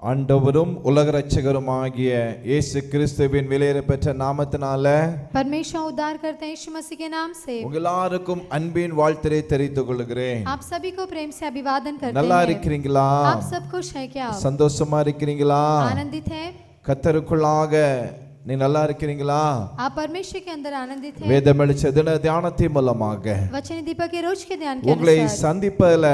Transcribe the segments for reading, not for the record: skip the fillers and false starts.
ஆண்டவரும் உலக இரட்சகருமாகிய இயேசு கிறிஸ்துவின் விலையேறப்பெற்ற நாமத்தினால परमेश्वर उद्धार करते हैं यीशु मसीह के नाम से உங்கள் எல்லாருக்கும் அன்பின் வாழ்த்தை தெரிவித்துக் கொள்கிறேன். आप सभी को प्रेम से अभिवादन करते நல்லா हैं. இருக்கிறீங்களா? आप सब खुश हैं क्या? சந்தோஷமா இருக்கிறீங்களா? आनंदित हैं? கர்த்தருக்குள்ளாக நீ நல்லா இருக்கிறீங்களா? आप परमेश्वर के अंदर आनंदित हैं? வேதம் வெளிச்ச தின தியானத்தின் மூலமாக वचन दीपक के रोज के ध्यान के உங்களை अनुसार சந்திப்பதில்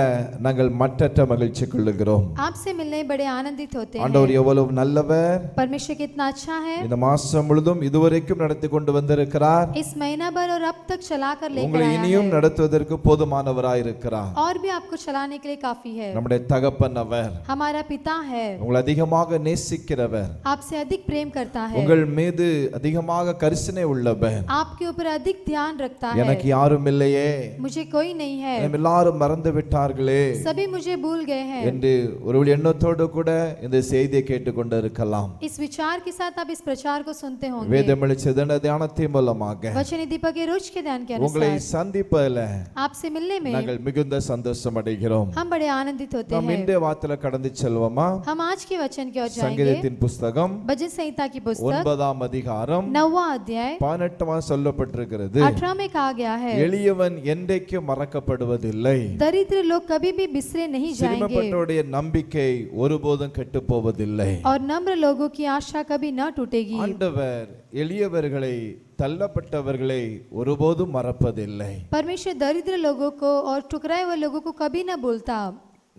நாங்கள் மற்றற்ற மகிழ்ச்சி கொள்ளுகிறோம். आपसे मिलने बड़े आनंदित होते ஆண்டவர் हैं. எவ்வளவு நல்லவர். परमेश्वर कितना अच्छा है. இந்த மாசம் முழுதும் இதுவரைக்கும் நடத்தி கொண்டு வந்திருக்கிறார். इस महीना भर और अब तक चलाकर लेकर உங்களை आया இனியும் है நடத்துவதற்கு போதுமானவராய் இருக்கிறார். और भी आपको चलाने के लिए काफी है. நம்முடைய தகப்பன் அவர். हमारा पिता है. உங்களை அதிகமாக நேசிக்கிறவர். आपसे अधिक प्रेम करता है. உங்கள் மீது அதிகமாக கரிசனை உள்ளவர். आपके ऊपर अधिक ध्यान रखता है. எனக்கு யாரும் இல்லையே, मुझे कोई नहीं है, எல்லாரும் மறந்து விட்டார்களே सभी मुझे भूल गए हैं என்று ஒரு எண்ணத்தோடு கூட இந்த செய்தியை கேட்டுக்கொண்டு இருக்கலாம். इस विचार के साथ आप इस प्रचार को सुनते होंगे. வேதம் வெளிச்ச தின தியானத்தின் மூலமாக वचन दीपक के रोज के ध्यान के உங்களை अनुसार சந்திப்பதில் आपसे मिलने में நாங்கள் மிகுந்த சந்தோஷம் அடைகிறோம். हम बड़े आनंदित होते நாம் हैं. இன்றைய வார்த்தையில கடந்து செல்வோமா? हम आज के वचन की ओर जाएंगे. சங்கீதத்தின் புஸ்தகம் भजन संहिता की पुस्तक 9ஆம் அதிகாரம் 9वां अध्याय 18 சொல்லப்பட்டிருக்கிறது. 18 में कहा गया है, எளியவன் என்றைக்கும் மறக்கப்படுவதில்லை, दरिद्र लोग कभी भी बिसरे नहीं जाएंगे சிறுமைப்பட்டவருடைய நம்பிக்கை ஒருபோதும் கெட்டு போவதில்லை. और नम्र लोगों की आशा कभी न टूटेगी. ஆண்டவர் எளியவர்களை தள்ளப்பட்டவர்களை ஒருபோதும் மறப்பதில்லை. परमेश्वर दरिद्र लोगों को और ठुकराए हुए लोगों को कभी न भूलता.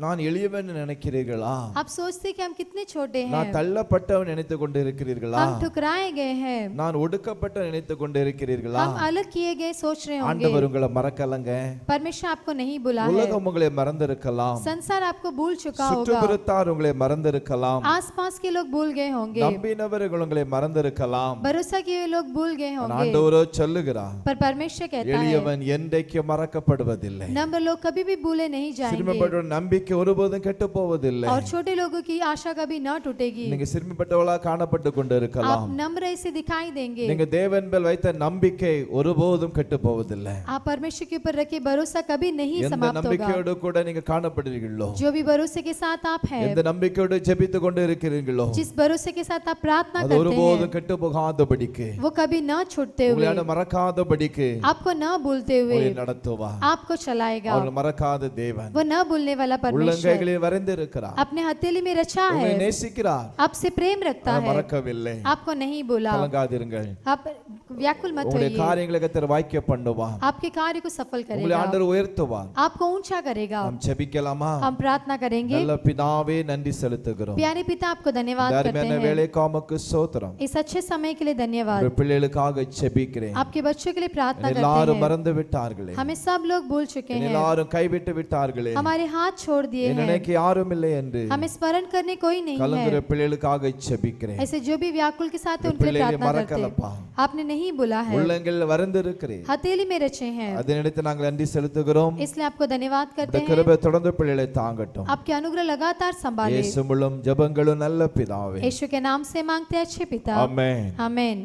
நான் எளியவன் நினைக்கிறீர்களா? आप सोचते कि हम कितने छोटे हैं. நான் தள்ளப்பட்டவன் நினைத்துக் கொண்டு இருக்கிறீர்களா? हम ठुकराए गए हैं. நான் ஒடுக்கப்பட்ட நினைத்துக் கொண்டு இருக்கிறீர்களா? हम अलग किए गए सोच रहे होंगे. ஆண்டவர் உங்களை மறக்கலங்க. परमेश्वर आपको नहीं भुला है. உலகம் உங்களை மறந்திருக்கலாம். संसार आपको भूल चुका होगा. சுற்றுப்புறத்தார் உங்களை மறந்திருக்கலாம். आसपास के लोग भूल गए होंगे. நம்பினவர்கள் உங்களை மறந்திருக்கலாம். भरोसा किए हुए लोग भूल गए होंगे. ஆண்டவரோ சொல்லுகிறார், पर परमेश्वर कहता है, எளியவன் என்றைக்கும் மறக்கப்படுவதில்லை. नम्र लोग कभी भी भूले नहीं जाएंगे சிறுமைப்பட்டவன் நம்பிக்கை ஒருபோதும் கெட்டு போவதில்லை. और छोटे लोगों की आशा कभी न टूटेगी. நீங்க சிறுமைப்பட்டவளா காணப்பட்டு கொண்டிருக்கலாம். आप नम्र ऐसे दिखाई देंगे. நீங்க தேவன் மேல் வைத்த நம்பிக்கை ஒருபோதும் கெட்டு போவதில்லை. आप परमेश्वर के ऊपर रखे भरोसा कभी नहीं எந்த समाप्त होगा. நம்பிக்கையோடு கூட நீங்க காணப்படுவீர்களோ, जो भी भरोसे के साथ आप हैं, எந்த நம்பிக்கையோடு ஜெபித்து கொண்டு இருக்கிறீர்களோ, जिस भरोसे के साथ आप प्रार्थना அது करते ஒருபோதும் हैं, கெட்டு போகாதபடிக்கு, वो कभी न छूटते உங்களை हुए, மறக்காதபடிக்கு आपको न भूलते हुए உங்களை நடத்துவார். आपको चलाएगा. அவர் மறக்காத தேவன். वो न भूलने वाला परमेश्वर உள்ளங்கைகளில் வரைந்திருக்கிறார். अपने हथेली में रचा உங்களை है, நேசிக்கிறார். आपसे प्रेम रखता அவர் है, மறக்கவில்லை. आपको नहीं भूला. கலங்காதிருங்கள். आप व्याकुल मत உங்களுடைய होइए. காரியங்களை கர்த்தர் வாய்க்க பண்ணுவார். आपके कार्य को सफल உங்களை करेगा, ஆண்டவர் உயர்த்துவார். आपको ऊंचा करेगा. நாம் ஜெபிக்கலாமா? हम प्रार्थना करेंगे. நல்ல பிதாவே, நன்றி செலுத்துகிறோம். प्यारे पिता, आपको धन्यवाद करते தர்மன हैं. வேளைக்கு உமக்கு ஸ்தோத்திரம். इस अच्छे समय के लिए धन्यवाद. உங்கள் பிள்ளைகளுக்காக ஜெபிக்கிறேன். आपके बच्चों के लिए प्रार्थना करते எல்லாரும் हैं. மறந்து விட்டார்களே, हमें सब लोग भूल चुके हैं, எல்லாரும் கைவிட்டு விட்டார்களே, हमारे हाथ छोड़ दिए हैं, எனக்கு யாரும் இல்லை என்று हमें स्मरण करने कोई नहीं கலங்குற है. பிள்ளைகளுக்காக ஜெபிக்கிறேன். ऐसे जो भी व्याकुल के साथ हैं, उनके लिए பிள்ளைகளை प्रार्थना करते மறக்கலப்பா. हैं. आपने नहीं भूला है, உள்ளங்கள் வறந்திருக்கிறேன். हथेली में रचे हैं, அதை நினைத்து நாங்கள் நன்றி செலுத்துகிறோம். इसलिए आपको धन्यवाद இந்த करते हैं. கிருபை தொடர்ந்து பிள்ளைகளை தாங்கட்டும். आपके अनुग्रह लगातार संभाले. இயேசு மூலம் ஜெபங்களும் நல்ல பிதாவே. यीशु के नाम से मांगते हैं अच्छे पिता, ஆமென். आमेन.